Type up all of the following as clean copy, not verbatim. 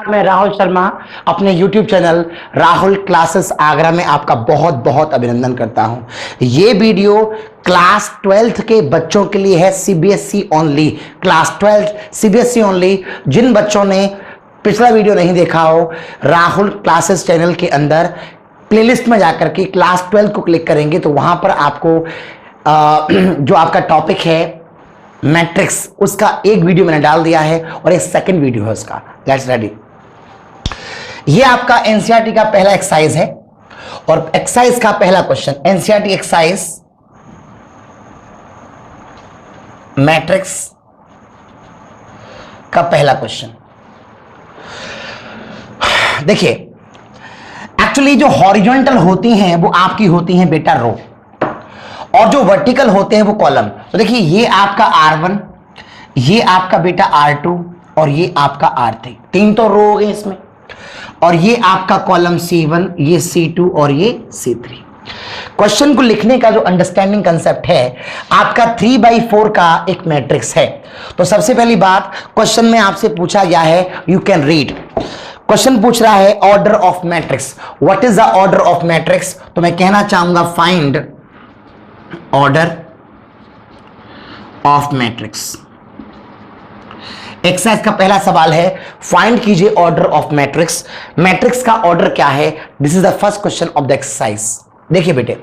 मैं राहुल शर्मा अपने YouTube channel Rahul classes Agra में आपका बहुत बहुत अभिनंदन करता हूं। ये वीडियो क्लास 12th के बच्चों के लिए है, CBSE only. Class 12th CBSE only. जिन बच्चों ने पिछला वीडियो नहीं देखा हो, राहुल क्लासेस चैनल के अंदर प्लेलिस्ट में जाकर के क्लास 12 को क्लिक करेंगे तो वहां पर आपको जो आपका टॉपिक है मैट्रिक्स, उसका एक वीडियो मैंने डाल दिया है और एक सेकंड वीडियो है उसका। Let's ready. ये आपका एनसीईआरटी का पहला एक्सरसाइज है और एक्सरसाइज का पहला क्वेश्चन, एनसीईआरटी एक्सरसाइज मैट्रिक्स का पहला क्वेश्चन। देखिए, एक्चुअली जो हॉरिजॉन्टल होती हैं वो आपकी होती हैं बेटा रो, और जो वर्टिकल होते हैं वो कॉलम। तो देखिए, ये आपका R1, ये आपका बेटा R2 और ये आपका R3, तीन तो रो हो गए इसमें, और ये आपका कॉलम C1, ये C2 और ये C3। क्वेश्चन को लिखने का जो अंडरस्टैंडिंग कंसेप्ट है, आपका 3/4 का एक मैट्रिक्स है। तो सबसे पहली बात, क्वेश्चन में आपसे पूछा गया है, यू कैन रीड। क्वेश्चन पूछ रहा है order of matrix, what is the order of matrix. तो मैं कहना चाहूंगा find order of matrix. Exercise का पहला सवाल है, फाइंड कीजिए ऑर्डर ऑफ मैट्रिक्स। मैट्रिक्स का ऑर्डर क्या है, this is the first question of the exercise. देखिए बेटे,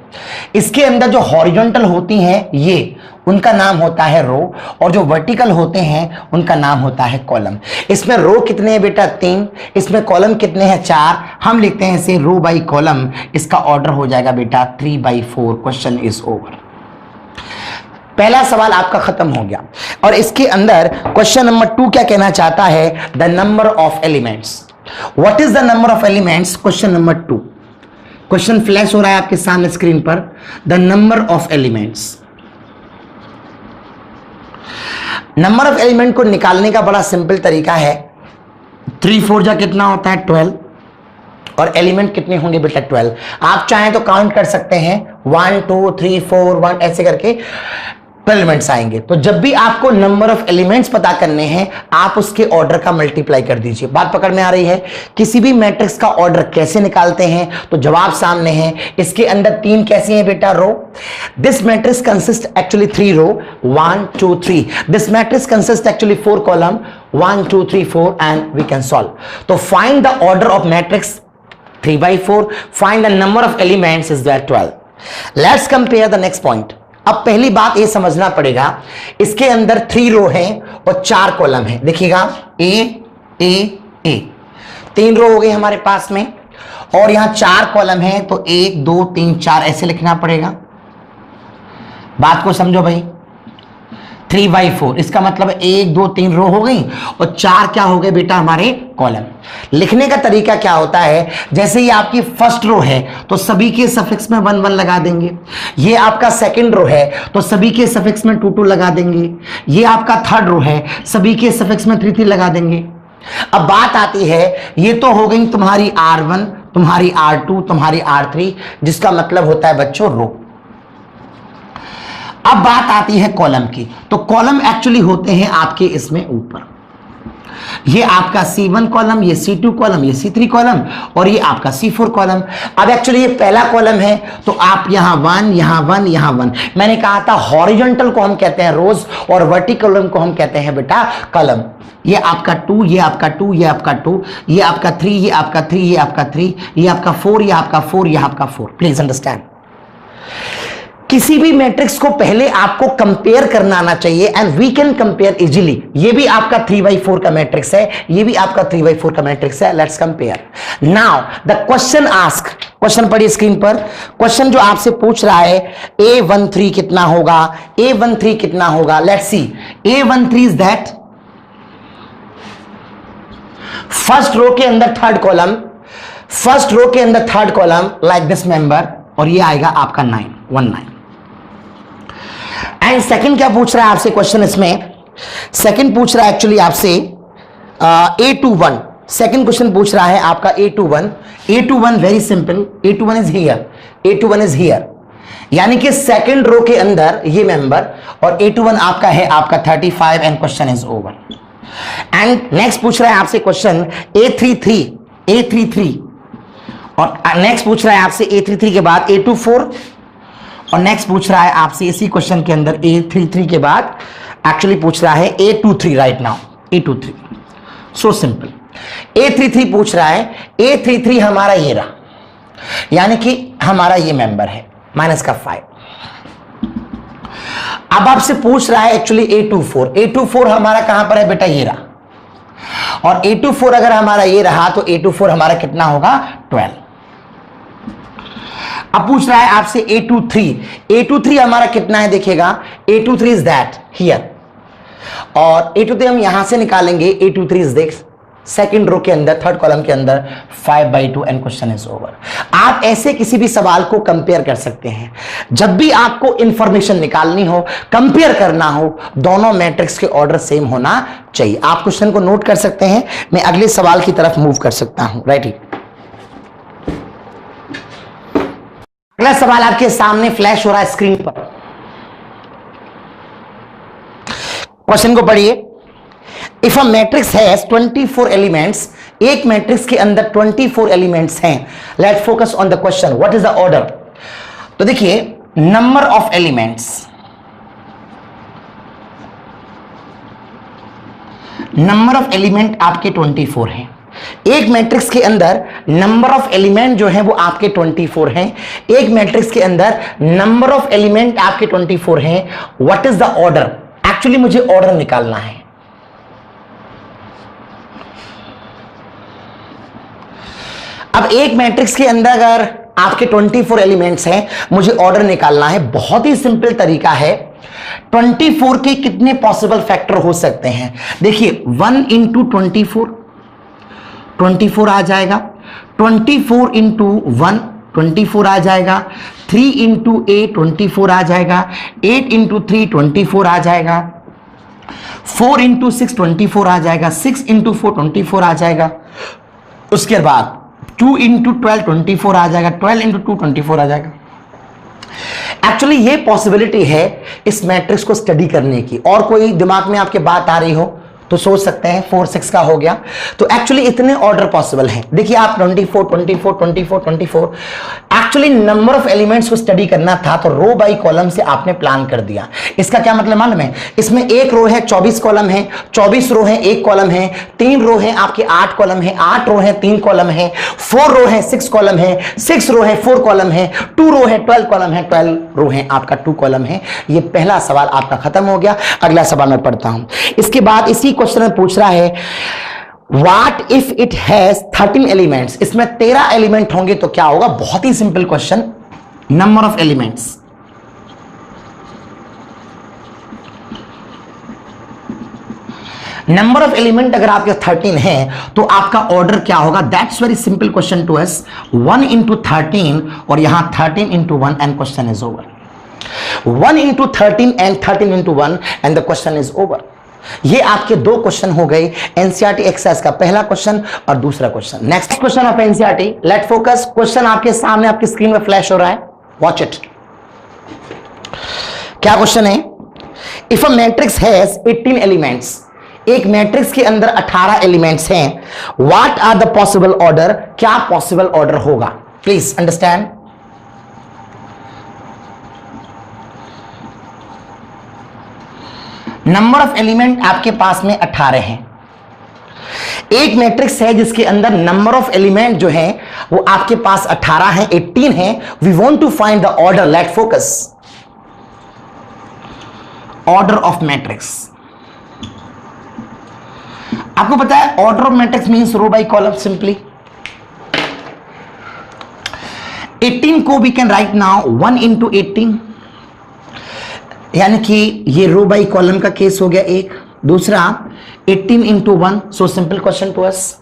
इसके अंदर जो हॉरिजॉन्टल होती हैं ये, उनका नाम होता है रो, और जो वर्टिकल होते हैं उनका नाम होता है कॉलम। इसमें रो कितने हैं बेटा, 3। इसमें कॉलम कितने हैं, 4। हम लिखते हैं इसे रो बाई कॉलम। इसका ऑर्डर हो जाएगा बेटा 3/4। Question is over. पहला सवाल आपका खत्म हो गया। और इसके अंदर क्वेश्चन नंबर 2 क्या कहना चाहता है, the number of elements. What is the number of elements, question number 2। Question flash हो रहा है आपके सामने स्क्रीन पर, the number of elements. Number of element को निकालने का बड़ा सिंपल तरीका है, 3 4 जा कितना होता है 12, और एलिमेंट कितने होंगे बेटा 12। आप चाहें तो काउंट कर सकते हैं, 1 2 3 4 1 ऐसे करके एलिमेंट्स आएंगे। तो जब भी आपको नंबर ऑफ एलिमेंट्स पता करने हैं, आप उसके ऑर्डर का मल्टीप्लाई कर दीजिए। बात पकड़ में आ रही है। किसी भी मैट्रिक्स का ऑर्डर कैसे निकालते हैं, तो जवाब सामने है। इसके अंदर 3 कैसी हैं बेटा, row. This matrix consist actually 3 row, 1 2 3। This matrix consist actually 4 column, 1 2 3 4, and we can solve. तो find the order of matrix 3/4, find the number of elements is that 12। Let's compare the next point. अब पहली बात ये समझना पड़ेगा, इसके अंदर 3 रो हैं और 4 कॉलम हैं। देखिएगा, ए 3 रो हो गए हमारे पास में, और यहां 4 कॉलम हैं, तो 1 2 3 4 ऐसे लिखना पड़ेगा। बात को समझो भाई, 3/4 इसका मतलब 1 2 3 रो हो गई और 4 क्या हो गए बेटा हमारे कॉलम। लिखने का तरीका क्या होता है, जैसे ही आपकी फर्स्ट रो है तो सभी के सफिक्स में 1 1 लगा देंगे। ये आपका सेकंड रो है तो सभी के सफिक्स में 2 2 लगा देंगे। ये आपका थर्ड रो है, सभी के सफिक्स में 3 3 लगा देंगे। अब बात आती है, ये तो हो गई तुम्हारी R1, तुम्हारी R2, तुम्हारी R3, जिसका मतलब होता है बच्चों रो। अब बात आती है कॉलम की। तो कॉलम एक्चुअली होते हैं आपके इसमें ऊपर, ये आपका C1 कॉलम, ये C2 कॉलम, ये C3 कॉलम, और ये आपका C4 कॉलम। अब एक्चुअली ये पहला कॉलम है, तो आप यहां 1 यहां 1 यहां 1। मैंने कहा था हॉरिजॉन्टल को हम कहते हैं रोज, और वर्टिकल को हम कहते हैं बेटा कॉलम। ये आपका 2, ये आपका 2, ये आपका 2, ये आपका 3, ये आपका 3, ये आपका 3, ये आपका 4, ये आपका 4, ये आपका 4। प्लीज अंडरस्टैंड, किसी भी मैट्रिक्स को पहले आपको कंपेयर करना आना चाहिए, and we can compare easily. ये भी आपका 3/4 का मैट्रिक्स है, ये भी आपका 3/4 का मैट्रिक्स है। Let's compare. Now the question ask, question पढ़िए स्क्रीन पर। क्वेश्चन जो आपसे पूछ रहा है, A13 कितना होगा, A13 कितना होगा। Let's see, A13 is that first row के अंदर थर्ड कॉलम, फर्स्ट रो के अंदर third column like this member, और ये आएगा आपका 9 1 9। एंड सेकंड क्या पूछ रहा है आपसे क्वेश्चन, इसमें सेकंड पूछ रहा है एक्चुअली आपसे A21। सेकंड क्वेश्चन पूछ रहा है आपका A21। A21 very simple, A21 is here, A21 is here, यानी कि सेकंड रो के अंदर ये मेंबर, और A21 आपका है आपका 35, and question is over. And next पूछ रहा है आपसे क्वेश्चन A33 और नेक्स्ट पूछ रहा है आपसे A33 के बाद A24 और नेक्स्ट पूछ रहा है आपसे इसी क्वेश्चन के अंदर A33 के बाद एक्चुअली पूछ रहा है A23 right now A23 so simple. A33 पूछ रहा है A33 हमारा ये रहा, यानी कि हमारा ये मेंबर है माइनस का 5। अब आपसे पूछ रहा है एक्चुअली A24 हमारा कहां पर है बेटा, ये रहा, और A24 अगर हमारा ये रहा तो A24 हमारा कितना होगा 12। अब पूछ रहा है आपसे A23 हमारा कितना है, देखिएगा A23 इज दैट हियर, और A23 हम यहां से निकालेंगे। A23 is this second row के अंदर थर्ड कॉलम के अंदर 5/2 एंड क्वेश्चन इज ओवर। आप ऐसे किसी भी सवाल को कंपेयर कर सकते हैं। जब भी आपको इंफॉर्मेशन निकालनी हो, कंपेयर करना हो, दोनों मैट्रिक्स के ऑर्डर सेम होना चाहिए। आप क्वेश्चन को नोट कर सकते हैं, मैं अगले सवाल की तरफ मूव कर सकता हूं। राइट, अगला सवाल आपके सामने फ्लैश हो रहा है स्क्रीन पर। क्वेश्चन को पढ़िए। If a matrix has 24 elements, एक मैट्रिक्स के अंदर 24 एलिमेंट्स हैं। Let focus on the question, what is the order. तो देखिए, number of elements, number of element आपके 24 हैं। एक मैट्रिक्स के अंदर नंबर ऑफ एलिमेंट जो है वो आपके 24 हैं। एक मैट्रिक्स के अंदर नंबर ऑफ एलिमेंट आपके 24 हैं। What is the order, actually मुझे ऑर्डर निकालना है। अब एक मैट्रिक्स के अंदर अगर आपके 24 एलिमेंट्स हैं, मुझे ऑर्डर निकालना है। बहुत ही सिंपल तरीका है। 24 के कितने पॉसिबल फैक्टर हो सकते हैं, देखिए 1 इंटू 24 आ जाएगा, 24 इंटू 1 24 आ जाएगा, 3 इंटू 8 24 आ जाएगा, 8 इंटू 3 24 आ जाएगा, 4 इंटू 6 24 आ जाएगा, 6 इंटू 4 24 आ जाएगा, उसके बाद 2 इंटू 12 24 आ जाएगा, 12 इंटू 2 24 आ जाएगा। एक्चुअली ये पॉसिबिलिटी है इस मैट्रिक्स को स्टडी करने की। और कोई दिमाग में आपके बात आ रही हो तो सोच सकते हैं 4 6 का हो गया। तो एक्चुअली इतने ऑर्डर पॉसिबल हैं। देखिए आप 24 एक्चुअली नंबर ऑफ एलिमेंट्स को स्टडी करना था तो रो बाई कॉलम से आपने प्लान कर दिया। इसका क्या मतलब मालूम है, इसमें एक रो है 24 कॉलम है, 24 रो है 1 कॉलम है, 3 रो है आपके 8 कॉलम है, 8 रो है 3 कॉलम है, 4 रो है 6 कॉलम है, 6 रो है 4 कॉलम है, 2 रो है 12 कॉलम है, 12 रो है आपका 2 कॉलम है। ये पहला सवाल आपका खत्म हो गया। अगला सवाल मैं पढ़ता हूं। इसके बाद इसी क्वेश्चन में पूछ रहा है what if it has 13 elements, इसमें 13 एलिमेंट होंगे तो क्या होगा। बहुत ही simple question, number of elements, number of element अगर आपके 13 है तो आपका ऑर्डर क्या होगा। That's very simple question to us, 1 into 13 और यहां 13 into 1 and question is over. 1 into 13 and 13 into 1 and the question is over. ये आपके दो क्वेश्चन हो गए एनसीईआरटी एक्सरसाइज का, पहला क्वेश्चन और दूसरा question. Next question of NCERT, let focus. Question आपके सामने आपकी स्क्रीन में फ्लैश हो रहा है, वॉच इट। क्या क्वेश्चन है, if a matrix has 18 elements, एक मैट्रिक्स के अंदर 18 एलिमेंट्स हैं, what are the possible order, क्या पॉसिबल ऑर्डर होगा। Please understand. Number of element आपके पास में 18 हैं। एक मैट्रिक्स है जिसके अंदर नंबर ऑफ एलिमेंट जो है वो आपके पास 18 है, 18 है। We want to find the order, let focus. Order of matrix, आपको पता है order of matrix means row by column. Simply 18 को we can write now 1 into 18, यानी कि ये रो बाई कॉलम का केस हो गया एक। दूसरा 18 into 1, so simple question to us,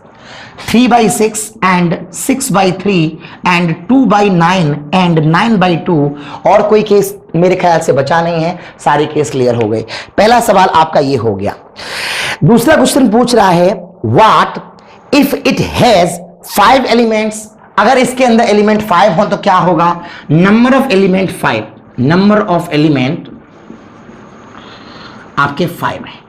3/6 and 6/3 and 2/9 and 9/2। और कोई केस मेरे ख्याल से बचा नहीं है, सारे केस क्लियर हो गए। पहला सवाल आपका ये हो गया। दूसरा क्वेश्चन पूछ रहा है what if it has 5 elements, अगर इसके अंदर एलिमेंट 5 हो तो क्या होगा। Number of element 5, number of element आपके 5 है।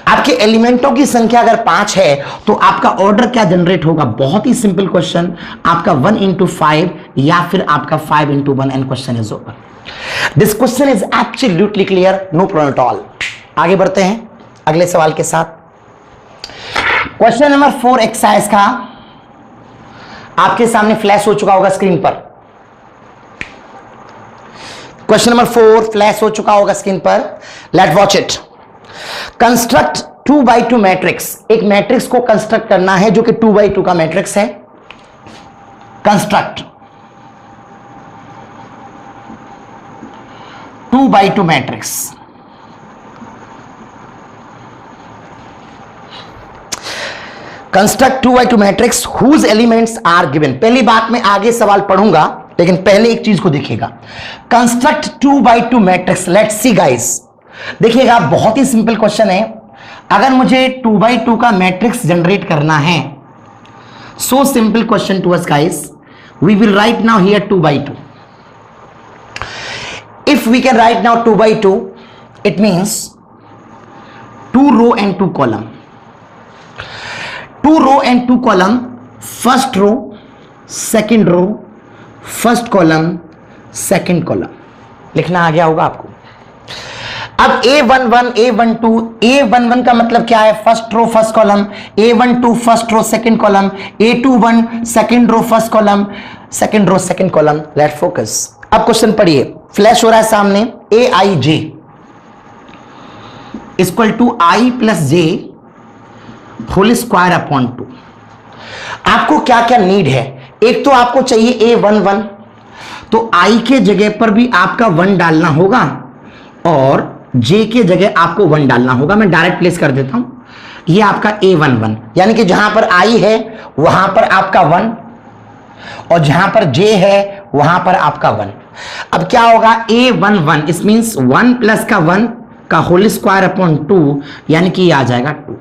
आपके एलिमेंटों की संख्या अगर 5 है तो आपका ऑर्डर क्या जनरेट होगा? बहुत ही सिंपल क्वेश्चन, आपका 1 into 5 या फिर आपका 5 into 1 and question is over. This question is absolutely clear, no problem at all. आगे बढ़ते हैं अगले सवाल के साथ। क्वेश्चन नंबर 4 एक्सरसाइज का आपके सामने फ्लैश हो चुका होगा स्क्रीन पर। क्वेश्चन नंबर 4 फ्लैश हो चुका होगा स्क्रीन पर। Let watch it. Construct 2x2 matrix. एक मैट्रिक्स को कंस्ट्रक्ट करना है जो कि 2x2 का मैट्रिक्स है। Construct 2x2 matrix. Construct 2x2 matrix whose elements are given. पहली बात मैं आगे सवाल पढ़ूंगा लेकिन पहले एक चीज को देखिएगा। Construct 2x2 matrix. Let's see guys, देखिएगा बहुत ही सिंपल क्वेश्चन है। अगर मुझे 2x2 का मैट्रिक्स जनरेट करना है, so simple question to us guys, we will write now here 2x2। If we can write now 2x2, it means 2 row and 2 column. 2 row and 2 column, first row second row first column second column लिखना आ गया होगा आपको। अब A11 A12, A11 का मतलब क्या है? First row first column, A12 first row second column, A21 second row first column, second row second column. Let focus. अब क्वेश्चन पढ़िए, फ्लैश हो रहा है सामने। Aij equal to I plus J whole square upon 2। आपको क्या क्या need है? एक तो आपको चाहिए A11, तो I के जगह पर भी आपका 1 डालना होगा और J के जगह आपको 1 डालना होगा। मैं डायरेक्ट प्लेस कर देता हूं, ये आपका A11, यानी कि जहां पर I है वहां पर आपका 1 और जहां पर J है वहां पर आपका 1। अब क्या होगा? A11 इस मींस 1 प्लस का 1 का होल स्क्वायर अपॉन 2, यानी कि ये आ जाएगा 2।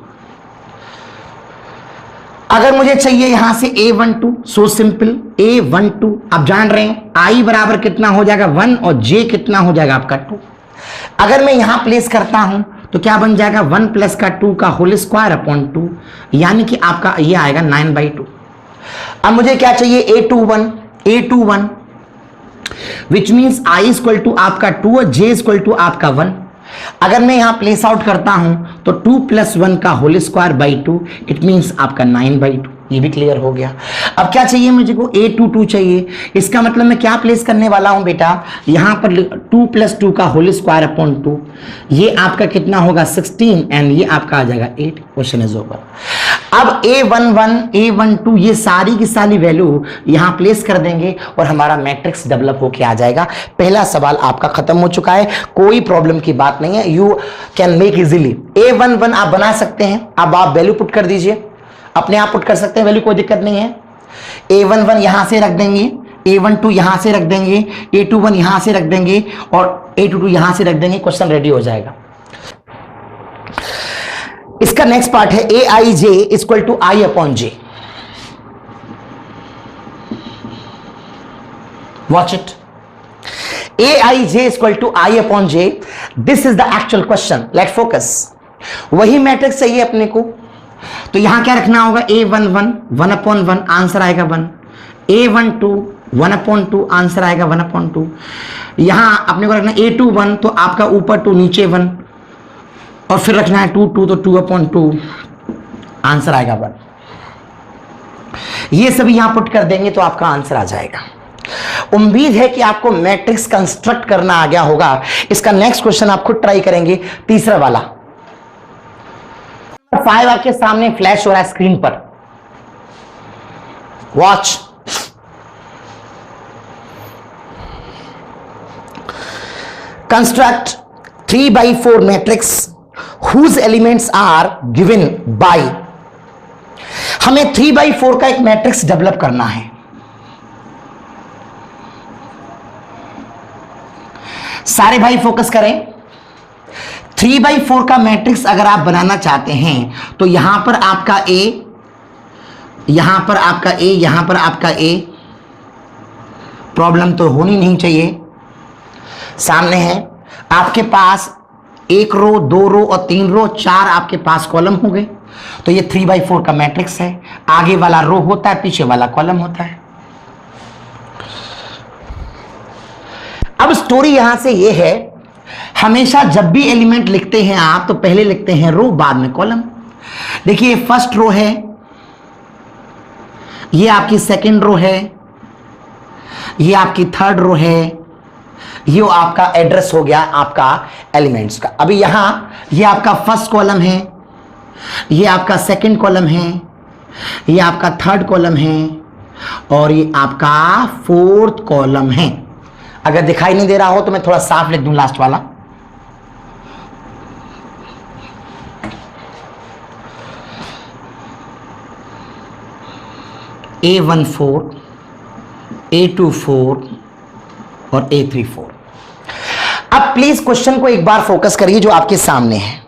अगर मुझे चाहिए यहां से A12, सो सिंपल A12, आप जान रहे हैं I बराबर कितना हो जाएगा 1 और J कितना हो जाएगा आपका 2। अगर मैं यहां प्लेस करता हूं तो क्या बन जाएगा? 1 प्लस का 2 का होल स्क्वायर अपॉन 2, यानी कि आपका ये आएगा 9/2। अब मुझे क्या चाहिए? A21 which means I equal to आपका 2 और J इक्वल टू आपका 1। अगर मैं यहां प्लेस आउट करता हूं तो 2 प्लस 1 का whole square by 2, it means आपका 9/2। ये भी क्लियर हो गया। अब क्या चाहिए मुझे को? A22 चाहिए। इसका मतलब मैं क्या प्लेस करने वाला हूं बेटा? यहां पर 2 प्लस 2 का होल स्क्वायर अपॉन 2, ये आपका कितना होगा? 16 एंड ये आपका आ जाएगा 8। Question is over. अब A11 A12 ये सारी की सारी वैल्यू यहां प्लेस कर देंगे और हमारा मैट्रिक्स डेवलप होके आ जाएगा। पहला सवाल आपका खत्म हो चुका है, कोई प्रॉब्लम की बात नहीं है। You can make easily. A11 आप बना सकते हैं। अब आप वैल्यू पुट कर दीजिए, अपने आप पुट कर सकते हैं वैल्यू, कोई दिक्कत नहीं है। A11 यहां से रख देंगे, A12 यहां से रख देंगे, A21 यहां से रख देंगे और A22 यहां से रख देंगे। क्वेश्चन रेडी हो जाएगा। इसका नेक्स्ट पार्ट है Aij equal to I upon J। Watch it. Aij equal to I upon J, this is the actual question. Let focus. वही मैट्रिक्स चाहिए अपने को, तो यहां क्या रखना होगा? A11 1 अपॉन 1, आंसर आएगा 1। A12 1 अपॉन 2, आंसर आएगा 1 अपॉन 2। यहां अपने को रखना A21, तो आपका ऊपर 2 नीचे 1 और फिर रखना है 2 2, तो 2 अपॉन 2, आंसर आएगा 1। ये सभी यहां पुट कर देंगे तो आपका आंसर आ जाएगा। उम्मीद है कि आपको मैट्रिक्स कंस्ट्रक्ट करना आ गया होगा। इसका नेक्स्ट क्वेश्चन आप खुद ट्राई करेंगे, तीसरा वाला। 5 आपके सामने फ्लैश हो रहा है स्क्रीन पर। Watch. Construct 3/4 matrix whose elements are given by. हमें 3/4 का एक मैट्रिक्स डेवलप करना है। सारे भाई फोकस करें। 3/4 का मैट्रिक्स अगर आप बनाना चाहते हैं तो यहां पर आपका A, यहां पर आपका A, यहां पर आपका A, प्रॉब्लम तो होनी नहीं चाहिए। सामने है आपके पास एक रो, दो रो और तीन रो, चार आपके पास कॉलम हो गए। तो ये 3/4 का मैट्रिक्स है। आगे वाला रो होता है, पीछे वाला कॉलम होता है। अब स्टोरी यहां से ये है, हमेशा जब भी एलिमेंट लिखते हैं आप तो पहले लिखते हैं रो, बाद में कॉलम। देखिए फर्स्ट रो है, ये आपकी सेकंड रो है, ये आपकी थर्ड रो है, ये आपका एड्रेस हो गया आपका एलिमेंट्स का। अभी यहां ये आपका फर्स्ट कॉलम है, ये आपका सेकंड कॉलम है, ये आपका थर्ड कॉलम है और ये आपका फोर्थ कॉलम है। अगर दिखाई नहीं दे रहा हो तो मैं थोड़ा साफ लिख दूं लास्ट वाला। A14, A24 और A34। अब प्लीज क्वेश्चन को एक बार फोकस करिए जो आपके सामने है।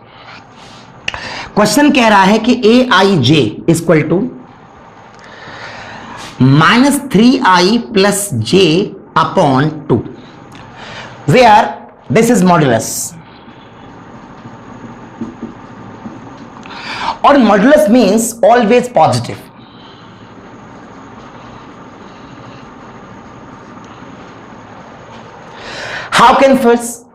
क्वेश्चन कह रहा है कि AIJ equal to -3i plus j upon 2, where this is modulus, और modulus means always positive. How can first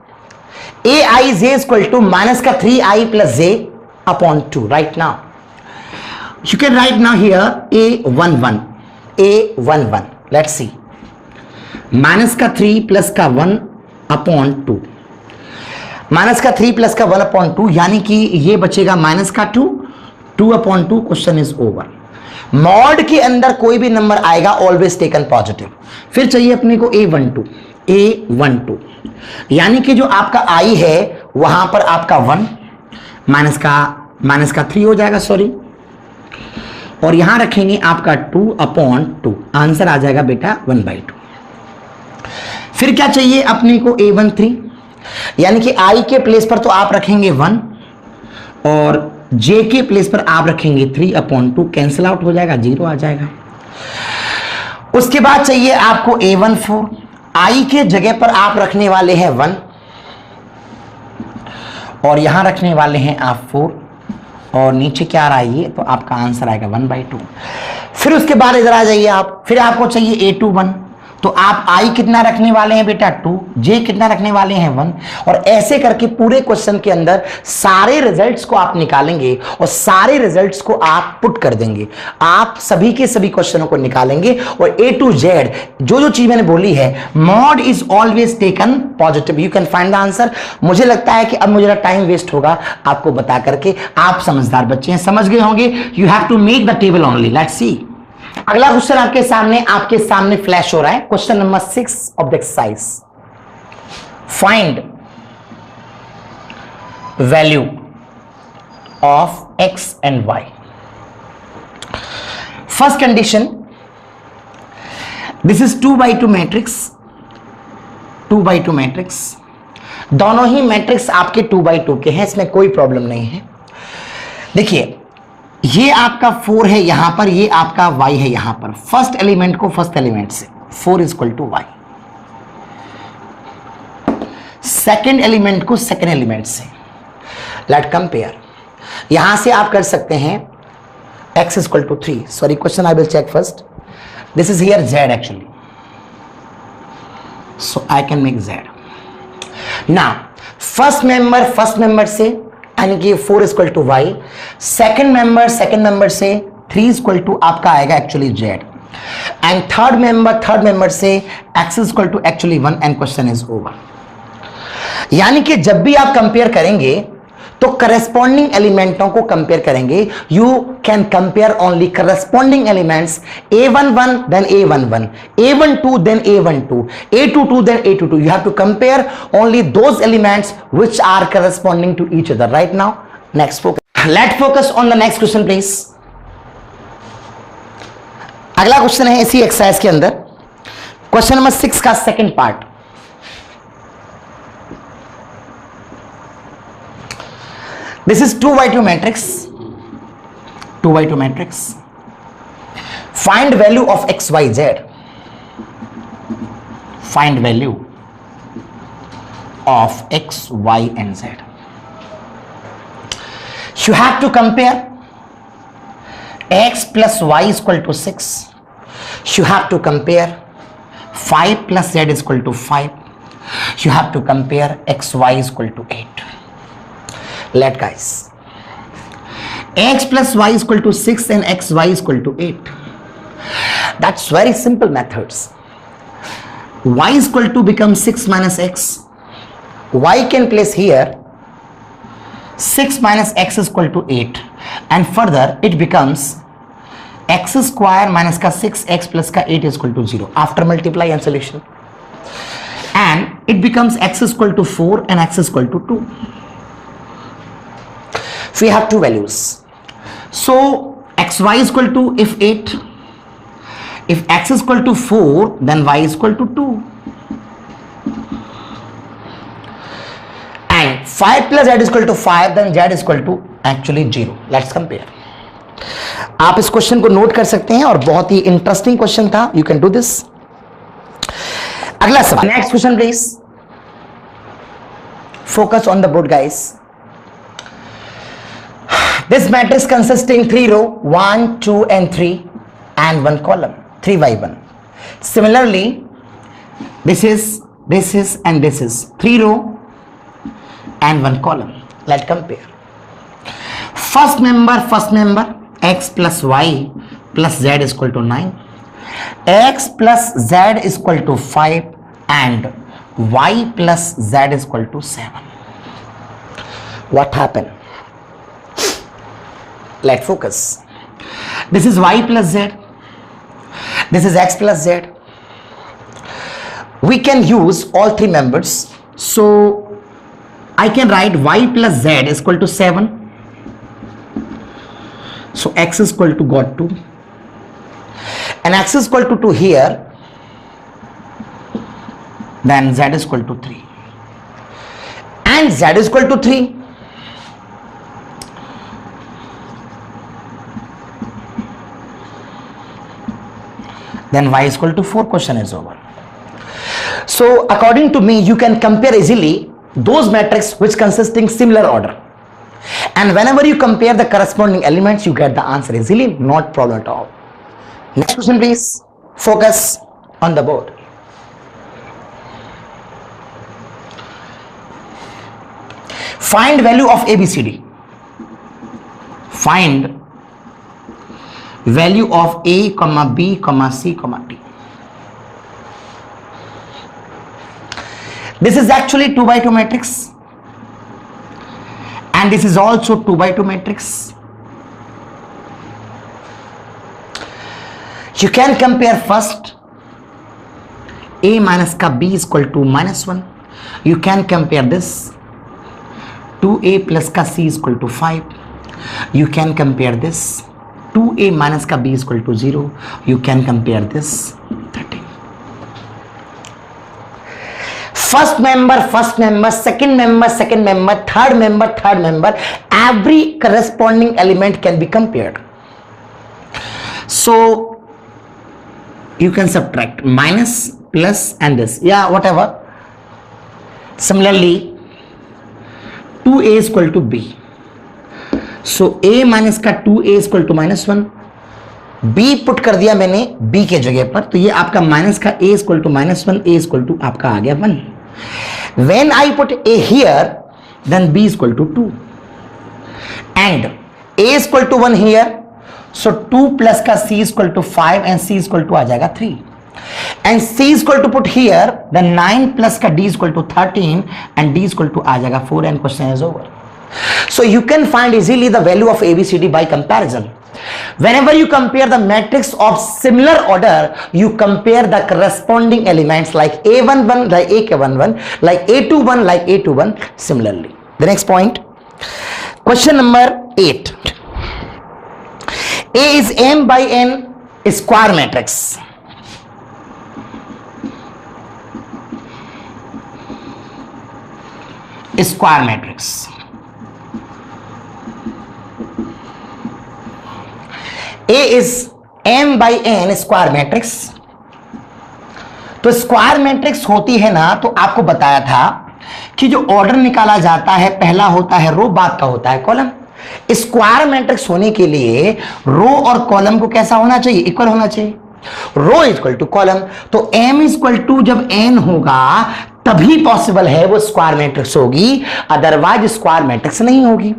Aij is equal to minus का 3i plus j upon 2 right now. You can write now here A11. Let's see. Minus का 3 plus का 1 upon 2, minus का 3 plus का 1 upon 2, यानी कि ये बचेगा minus का 2 upon 2। Question is over. Mod के अंदर कोई भी नंबर आएगा ऑलवेज टेकन पॉजिटिव। फिर चाहिए अपने को A12, यानी कि जो आपका आई है वहां पर आपका 1 माइनस का 3 हो जाएगा, सॉरी, और यहां रखेंगे आपका 2 अपॉन 2। आंसर आ जाएगा बेटा 1/2। फिर क्या चाहिए अपने को A13, यानी कि आई के प्लेस पर तो आप रखेंगे 1 और जे के प्लेस पर आप रखेंगे 3 अपॉन 2। कैंसिल आउट हो जाएगा, 0 आ जाएगा। उसके बाद चाहिए आपको A14, आई के जगह पर आप रखने वाले हैं 1 और यहां रखने वाले हैं आप 4 और नीचे क्या आ रहा है ये, तो आपका आंसर आएगा 1/2। फिर उसके बाद इधर आ जाइए आप, फिर आपको चाहिए A21, तो आप आई कितना रखने वाले हैं बेटा 2, जे कितना रखने वाले हैं 1, और ऐसे करके पूरे क्वेश्चन के अंदर सारे रिजल्ट्स को आप निकालेंगे और सारे रिजल्ट्स को आप पुट कर देंगे। आप सभी के सभी क्वेश्चनों को निकालेंगे और A to Z जो चीज मैंने बोली है, mod is always taken positive, you can find the answer. मुझे लगता है कि अब मुझे टाइम वेस्ट होगा आपको बता करके। आप समझदार बच्चे हैं, समझ गए होंगे। You have to make the table only. Let's see. अगला क्वेश्चन आपके सामने फ्लैश हो रहा है। Question number 6 of the exercise, find value of x and y। First condition, this is 2/2 matrix, 2/2 matrix. दोनों ही मैट्रिक्स आपके 2/2 के हैं, इसमें कोई प्रॉब्लम नहीं है। देखिए ये आपका 4 है यहां पर, ये आपका y है यहां पर। फर्स्ट एलिमेंट को फर्स्ट एलिमेंट से 4 = y, सेकेंड एलिमेंट को सेकेंड एलिमेंट से। Let compare. यहां से आप कर सकते हैं x = 3, sorry question I will check first. This is here z actually, so I can make z। Now first member से यानी कि 4 = y, सेकेंड मेंबर से 3 = आपका आएगा actually z, and third member से x = actually 1 and question is over. यानी कि जब भी आप कंपेयर करेंगे तो करस्पॉन्डिंग एलिमेंटों को कंपेयर करेंगे। You can compare only corresponding elements, A11 then A11, A12 then A12, A22 then A22. You have to compare only those elements which are corresponding to each other. Right now, next focus. Let's focus on the next question, please. अगला question है इसी exercise के अंदर, question number 6 का second part. This is 2/2 matrix, 2/2 matrix. Find value of x, y, z. Find value of x, y and z. You have to compare x plus y is equal to 6. You have to compare 5 plus z is equal to 5. You have to compare xy is equal to 8. Let guys, x plus y is equal to 6 and xy is equal to 8. That's very simple methods. Y is equal to become 6 minus x. Y can place here 6 minus x is equal to 8, and further it becomes x square minus का 6x plus का 8 is equal to 0 after multiply and solution, and it becomes x is equal to 4 and x is equal to 2. We have two values, so xy is equal to, if 8, if x is equal to 4, then y is equal to 2, and 5 plus z is equal to 5, then z is equal to actually 0. Let's compare. आप इस question को note कर सकते हैं और बहुत ही interesting question था. You can do this. अगला सवाल, next question please. Focus on the board guys. This matrix consisting 3 row 1 2 and 3 and 1 column 3 by 1. Similarly, this is and this is 3 row and 1 column. Let's compare. First member x plus y plus z is equal to 9, x plus z is equal to 5 and y plus z is equal to 7. What happened? Let's focus. This is y plus z, this is x plus z. We can use all three members, so I can write y plus z is equal to 7. So x is equal to got 2, and x is equal to 2 here, then z is equal to 3, and z is equal to 3. Then y is equal to 4. Question is over. So according to me, you can compare easily those matrices which consisting similar order. And whenever you compare the corresponding elements, you get the answer easily, not problem at all. Next question please. Focus on the board. Find value of ABCD. Find value of A, B, C, D. This is actually 2 by 2 matrix. And this is also 2 by 2 matrix. You can compare first A minus ka B is equal to -1. You can compare this 2A plus ka C is equal to 5. You can compare this 2A minus ka B is equal to 0. You can compare this 13. First member, second member, third member, every corresponding element can be compared. So you can subtract minus, plus, and this, yeah, whatever. Similarly, 2A is equal to B. So A minus का 2A is equal to -1. B put कर दिया मैंने B के जगह पर, तो ये आपका माइनस का A is equal to -1, A is equal to आपका आ गया 1. When I put A here, then B is equal to 2, and A is equal to 1 here, so 2 plus का C is equal to 5 and C is equal to आ जाएगा 3, and C is equal to put here, then 9 plus का D is equal to 13 and D is equal to आ जाएगा 4, and question is over. So you can find easily the value of ABCD by comparison. Whenever you compare the matrix of similar order, you compare the corresponding elements like A11 like A11, like A21 like A21 similarly. The next point, question number 8. A is M by N square matrix. Square matrix. A is M by N square matrix. तो square matrix होती है ना, तो आपको बताया था कि जो ऑर्डर निकाला जाता है, पहला होता है रो, बाद का होता है कॉलम. स्क्वायर मैट्रिक्स होने के लिए रो और कॉलम को कैसा होना चाहिए? इक्वल होना चाहिए। रो इक्वल टू कॉलम, तो m इक्वल टू जब n होगा तभी पॉसिबल है वो स्क्वायर मैट्रिक्स होगी, अदरवाइज स्क्वायर मैट्रिक्स नहीं होगी।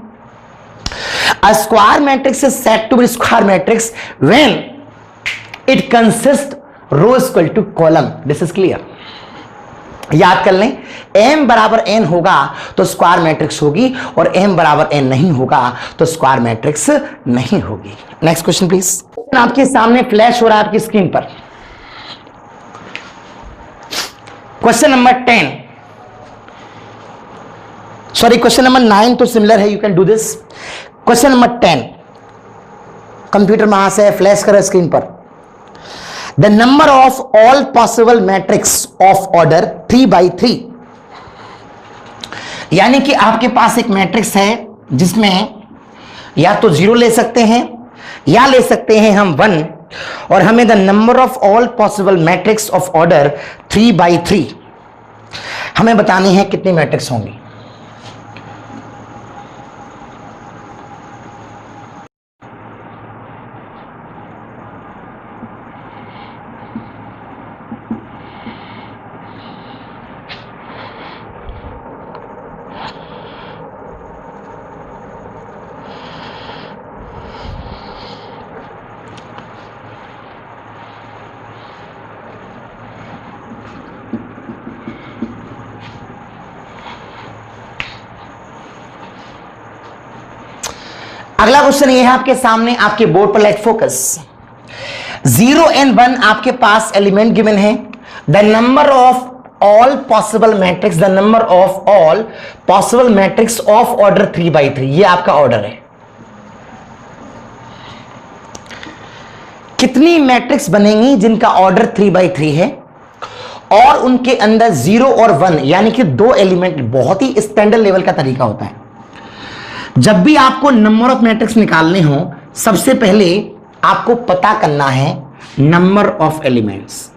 A square matrix is said to be square matrix when it consists row equal to column. This is clear. याद कर लें, m बराबर n होगा तो स्क्वायर मैट्रिक्स होगी और m बराबर n नहीं होगा तो स्क्वायर मैट्रिक्स नहीं होगी। Next question please. आपके सामने फ्लैश हो रहा है आपकी स्क्रीन पर। Question number 10, sorry question number 9 तो सिमिलर है, you can do this. Question number 10, computer महाशय फ्लैश करें स्क्रीन पर। The number of all possible matrix of order 3x3, यानी कि आपके पास एक मैट्रिक्स है जिसमें या तो 0 ले सकते हैं या ले सकते हैं हम 1, और हमें the number of all possible matrix of order 3x3 हमें बतानी है कितनी मैट्रिक्स होंगी। अगला क्वेश्चन ये है आपके सामने, आपके बोर्ड पर, लेट फोकस। 0 and 1 आपके पास एलिमेंट गिवन है। The number of all possible matrix, the number of all possible matrix of order 3x3, ये आपका ऑर्डर है। कितनी मैट्रिक्स बनेंगी जिनका ऑर्डर 3x3 है और उनके अंदर 0 और 1 यानी कि 2 एलिमेंट। बहुत ही स्टैंडर्ड लेवल का तरीका होता है। जब भी आपको नंबर ऑफ मैट्रिक्स निकालने हो, सबसे पहले आपको पता करना है number of elements.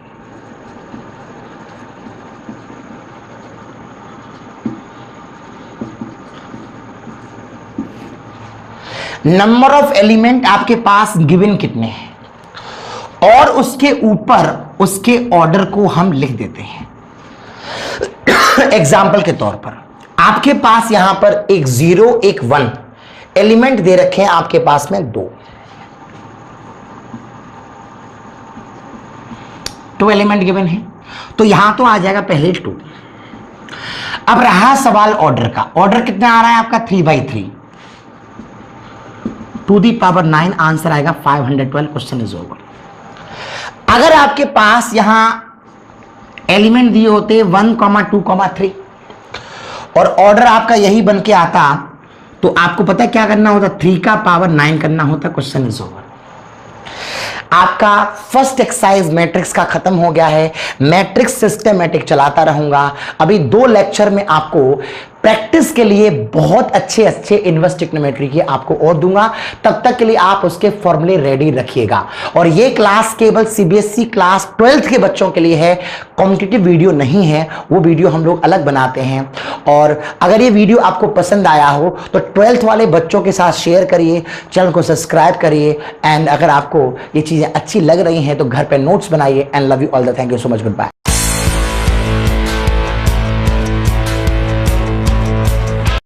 Number of element आपके पास गिवन कितने हैं और उसके ऊपर उसके ऑर्डर को हम लिख देते हैं। एग्जाम्पल के तौर पर आपके पास यहां पर एक 0 एक 1 एलिमेंट दे रखे हैं, आपके पास में 2 एलिमेंट गिवन है, तो यहां तो आ जाएगा पहले 2। अब रहा सवाल ऑर्डर का। ऑर्डर कितना आ रहा है आपका? 3x3 to the power 9, answer आएगा 512। Question is over. अगर आपके पास यहां एलिमेंट दिए होते 1, 2, 3 और ऑर्डर आपका यही बन के आता, तो आपको पता है क्या करना होता? 3 का पावर 9 करना होता। Question is over. आपका फर्स्ट एक्सरसाइज मैट्रिक्स का खत्म हो गया है। मैट्रिक्स सिस्टमैटिक चलाता रहूंगा। अभी 2 लेक्चर में आपको प्रैक्टिस के लिए बहुत अच्छे इनवर्स ट्रिग्नोमेट्री के आपको और दूंगा। तब तक के लिए आप उसके फॉर्मूले रेडी रखिएगा। और ये क्लास केवल सीबीएसई क्लास 12th के बच्चों के लिए है, कॉम्पिटिटिव वीडियो नहीं है। वो वीडियो हम लोग अलग बनाते हैं। और अगर ये वीडियो आपको पसंद आया हो तो 12th वाले बच्चों के साथ शेयर करिए, चैनल को सब्सक्राइब करिए। एंड अगर आपको ये चीजें अच्छी लग रही हैं तो घर पे नोट्स बनाइए। And love you all the, thank you so much, good bye.